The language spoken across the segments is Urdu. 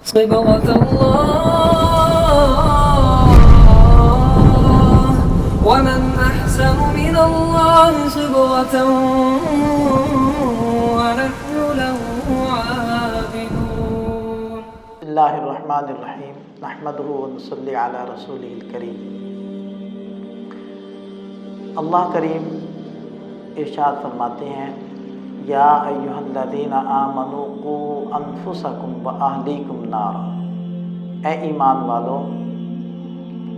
صبغة الله ومن أحسن من الله صبغة ونحن له عابدون. بسم اللہ الرحمن الرحیم نحمدہ ونصلی علی رسولہ الکریم. اللہ کریم ارشاد فرماتے ہیں، یا ایھا الذین آمنوا قوا انفسکم واہلیکم نارا، اے ایمان والو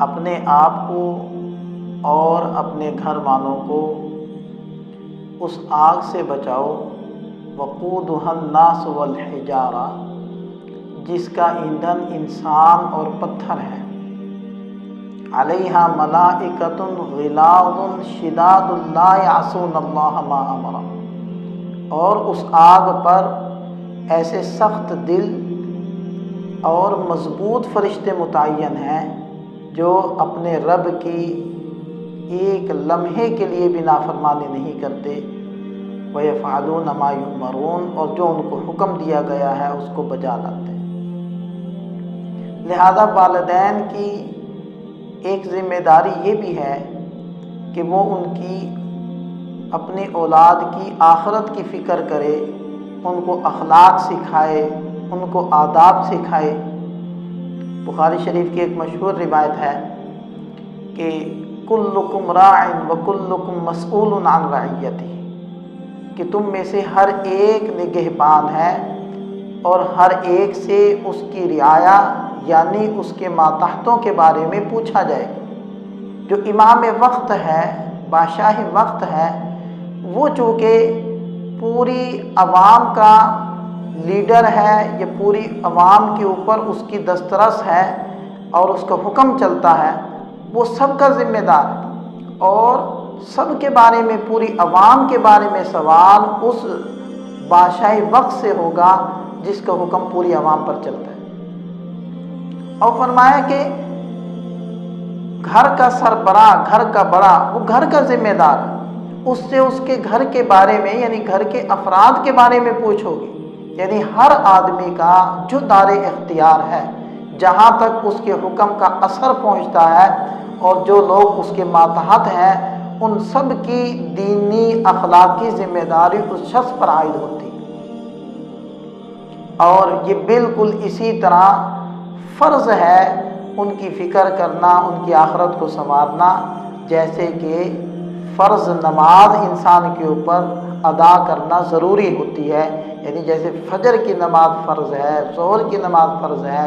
اپنے آپ کو اور اپنے گھر والوں کو اس آگ سے بچاؤ، وقودھا الناس والحجارہ، جس کا ایندھن انسان اور پتھر ہے، علیہا ملائکۃ غلاظ شداد لا یعصون اللہ ما امر، اور اس آگ پر ایسے سخت دل اور مضبوط فرشتے متعین ہیں جو اپنے رب کی ایک لمحے کے لیے بھی نافرمانی نہیں کرتے، وَيَفْعَلُونَ مَا يُؤْمَرُونَ، اور جو ان کو حکم دیا گیا ہے اس کو بجا لاتے ہیں۔ لہذا والدین کی ایک ذمہ داری یہ بھی ہے کہ وہ ان کی اپنی اولاد کی آخرت کی فکر کرے، ان کو اخلاق سکھائے، ان کو آداب سکھائے۔ بخاری شریف کی ایک مشہور روایت ہے کہ کلکم راع وکلکم مسئول عن رعیتہ، کہ تم میں سے ہر ایک نگہبان ہے اور ہر ایک سے اس کی رعایا یعنی اس کے ماتحتوں کے بارے میں پوچھا جائے گا۔ جو امام وقت ہے، بادشاہ وقت ہے، وہ چونکہ پوری عوام کا لیڈر ہے، یہ پوری عوام کے اوپر اس کی دسترس ہے اور اس کا حکم چلتا ہے، وہ سب کا ذمہ دار ہے اور سب کے بارے میں، پوری عوام کے بارے میں سوال اس بادشاہ وقت سے ہوگا جس کا حکم پوری عوام پر چلتا ہے۔ اور فرمایا کہ گھر کا سربراہ، گھر کا بڑا، وہ گھر کا ذمہ دار ہے، اس سے اس کے گھر کے بارے میں یعنی گھر کے افراد کے بارے میں پوچھو گے، یعنی ہر آدمی کا جو دار اختیار ہے، جہاں تک اس کے حکم کا اثر پہنچتا ہے اور جو لوگ اس کے ماتحت ہیں، ان سب کی دینی اخلاقی ذمہ داری اس شخص پر عائد ہوتی ہے۔ اور یہ بالکل اسی طرح فرض ہے ان کی فکر کرنا، ان کی آخرت کو سنوارنا، جیسے کہ فرض نماز انسان کے اوپر ادا کرنا ضروری ہوتی ہے، یعنی جیسے فجر کی نماز فرض ہے، ظہر کی نماز فرض ہے،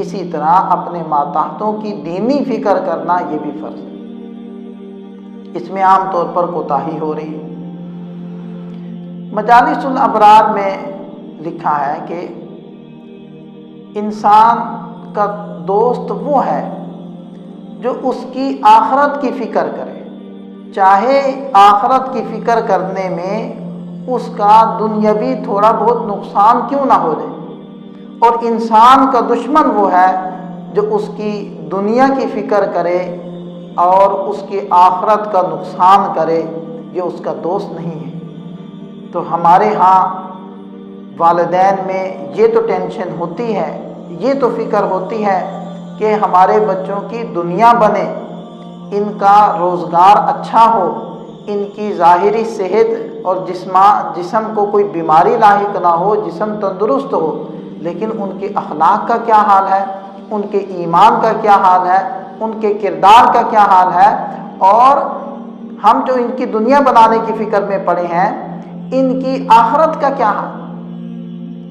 اسی طرح اپنے ماتحتوں کی دینی فکر کرنا یہ بھی فرض ہے۔ اس میں عام طور پر کوتاہی ہو رہی ہے۔ مجالس الابرار میں لکھا ہے کہ انسان کا دوست وہ ہے جو اس کی آخرت کی فکر کرے، چاہے آخرت کی فکر کرنے میں اس کا دنیاوی تھوڑا بہت نقصان کیوں نہ ہو جائے، اور انسان کا دشمن وہ ہے جو اس کی دنیا کی فکر کرے اور اس کی آخرت کا نقصان کرے، یہ اس کا دوست نہیں ہے۔ تو ہمارے ہاں والدین میں یہ تو ٹینشن ہوتی ہے، یہ تو فکر ہوتی ہے کہ ہمارے بچوں کی دنیا بنے، ان کا روزگار اچھا ہو، ان کی ظاہری صحت اور جسم کو کوئی بیماری لاحق نہ ہو، جسم تندرست ہو، لیکن ان کے اخلاق کا کیا حال ہے، ان کے ایمان کا کیا حال ہے، ان کے کردار کا کیا حال ہے، اور ہم جو ان کی دنیا بنانے کی فکر میں پڑے ہیں، ان کی آخرت کا کیا حال۔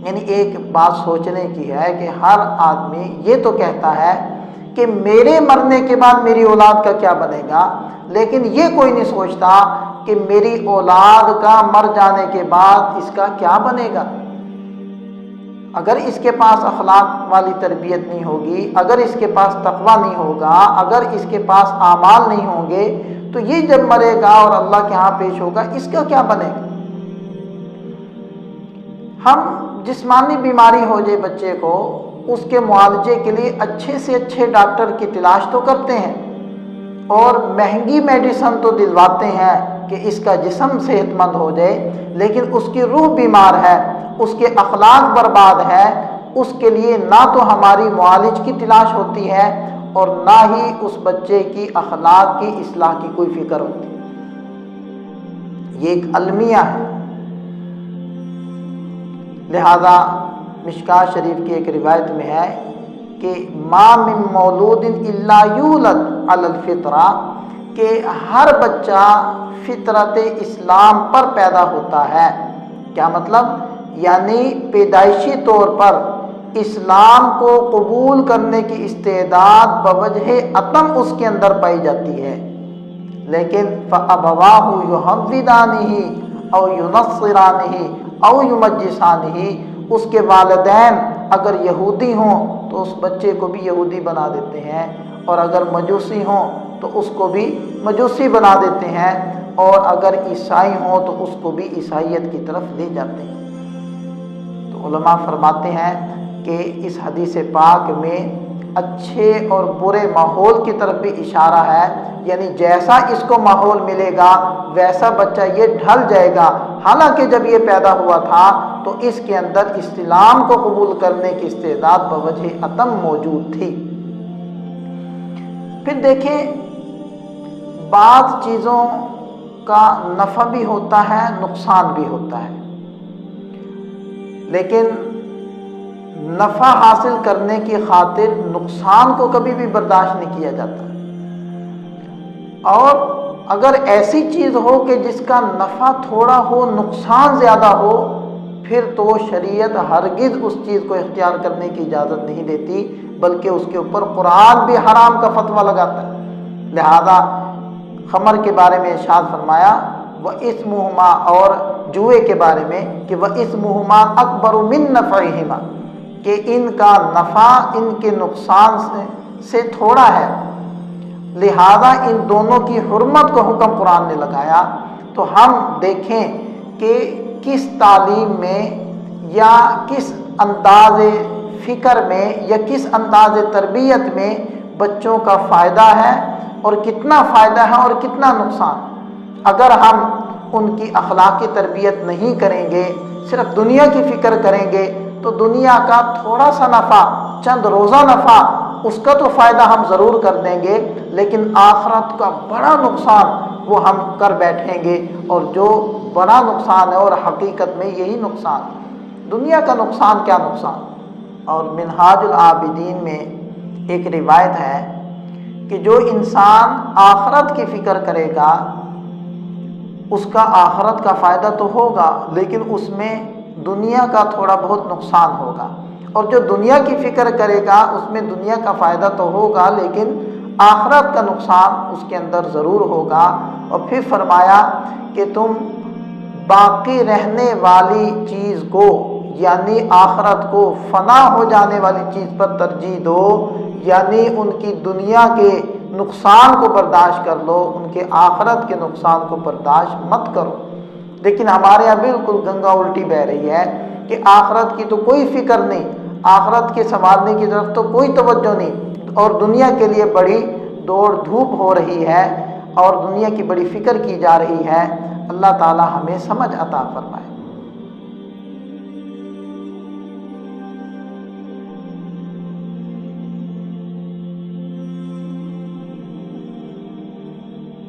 یعنی ایک بات سوچنے کی ہے کہ ہر آدمی یہ تو کہتا ہے کہ میرے مرنے کے بعد میری اولاد کا کیا بنے گا، لیکن یہ کوئی نہیں سوچتا کہ میری اولاد کا مر جانے کے بعد اس کا کیا بنے گا۔ اگر اس کے پاس اخلاق والی تربیت نہیں ہوگی، اگر اس کے پاس تقویٰ نہیں ہوگا، اگر اس کے پاس اعمال نہیں ہوں گے، تو یہ جب مرے گا اور اللہ کے ہاں پیش ہوگا، اس کا کیا بنے گا۔ ہم جسمانی بیماری ہو جائے بچے کو، اس کے معالجے کے لیے اچھے سے اچھے ڈاکٹر کی تلاش تو کرتے ہیں اور مہنگی میڈیسن تو دلواتے ہیں کہ اس کا جسم صحت مند ہو جائے، لیکن اس کی روح بیمار ہے، اس کے اخلاق برباد ہے، اس کے لیے نہ تو ہماری معالج کی تلاش ہوتی ہے اور نہ ہی اس بچے کی اخلاق کی اصلاح کی کوئی فکر ہوتی ہے۔ یہ ایک المیہ ہے۔ لہذا مشکوٰۃ شریف کی ایک روایت میں ہے کہ ما من مولود الا یولد علی الفطرہ، کہ ہر بچہ فطرت اسلام پر پیدا ہوتا ہے۔ کیا مطلب؟ یعنی پیدائشی طور پر اسلام کو قبول کرنے کی استعداد بوجہ عدم اس کے اندر پائی جاتی ہے، لیکن فَأَبَوَاهُ يُحَوِّدَانِهِ أَوْ يُنَصِّرَانِهِ أَوْ يُمَجِّسَانِهِ، اس کے والدین اگر یہودی ہوں تو اس بچے کو بھی یہودی بنا دیتے ہیں، اور اگر مجوسی ہوں تو اس کو بھی مجوسی بنا دیتے ہیں، اور اگر عیسائی ہوں تو اس کو بھی عیسائیت کی طرف لے جاتے ہیں۔ تو علماء فرماتے ہیں کہ اس حدیث پاک میں اچھے اور برے ماحول کی طرف بھی اشارہ ہے، یعنی جیسا اس کو ماحول ملے گا ویسا بچہ یہ ڈھل جائے گا۔ حالانکہ جب یہ پیدا ہوا تھا تو اس کے اندر اسلام کو قبول کرنے کی استعداد بوجہ عدم موجود تھی۔ پھر دیکھیں، بعض چیزوں کا نفع بھی ہوتا ہے، نقصان بھی ہوتا ہے، لیکن نفع حاصل کرنے کی خاطر نقصان کو کبھی بھی برداشت نہیں کیا جاتا۔ اور اگر ایسی چیز ہو کہ جس کا نفع تھوڑا ہو نقصان زیادہ ہو، پھر تو شریعت ہرگز اس چیز کو اختیار کرنے کی اجازت نہیں دیتی، بلکہ اس کے اوپر قرآن بھی حرام کا فتویٰ لگاتا ہے۔ لہذا خمر کے بارے میں ارشاد فرمایا وَإِثْمُهُمَا، اور جوئے کے بارے میں کہ وَإِثْمُهُمَا أَكْبَرُ مِن نَّفْعِهِمَا، کہ ان کا نفع ان کے نقصان سے تھوڑا ہے، لہذا ان دونوں کی حرمت کو حکم قرآن نے لگایا۔ تو ہم دیکھیں کہ کس تعلیم میں یا کس انداز فکر میں یا کس انداز تربیت میں بچوں کا فائدہ ہے اور کتنا فائدہ ہے اور کتنا نقصان۔ اگر ہم ان کی اخلاقی تربیت نہیں کریں گے، صرف دنیا کی فکر کریں گے، تو دنیا کا تھوڑا سا نفع، چند روزہ نفع، اس کا تو فائدہ ہم ضرور کر دیں گے، لیکن آخرت کا بڑا نقصان وہ ہم کر بیٹھیں گے، اور جو بڑا نقصان ہے اور حقیقت میں یہی نقصان، دنیا کا نقصان کیا نقصان۔ اور منہاج العابدین میں ایک روایت ہے کہ جو انسان آخرت کی فکر کرے گا اس کا آخرت کا فائدہ تو ہوگا، لیکن اس میں دنیا کا تھوڑا بہت نقصان ہوگا، اور جو دنیا کی فکر کرے گا اس میں دنیا کا فائدہ تو ہوگا لیکن آخرت کا نقصان اس کے اندر ضرور ہوگا۔ اور پھر فرمایا کہ تم باقی رہنے والی چیز کو یعنی آخرت کو فنا ہو جانے والی چیز پر ترجیح دو، یعنی ان کی دنیا کے نقصان کو برداشت کر لو، ان کے آخرت کے نقصان کو برداشت مت کرو۔ لیکن ہمارے یہاں بالکل گنگا الٹی بہہ رہی ہے کہ آخرت کی تو کوئی فکر نہیں، آخرت کے سنوارنے کی طرف تو کوئی توجہ نہیں، اور دنیا کے لیے بڑی دوڑ دھوپ ہو رہی ہے اور دنیا کی بڑی فکر کی جا رہی ہے۔ اللہ تعالی ہمیں سمجھ عطا فرمائے۔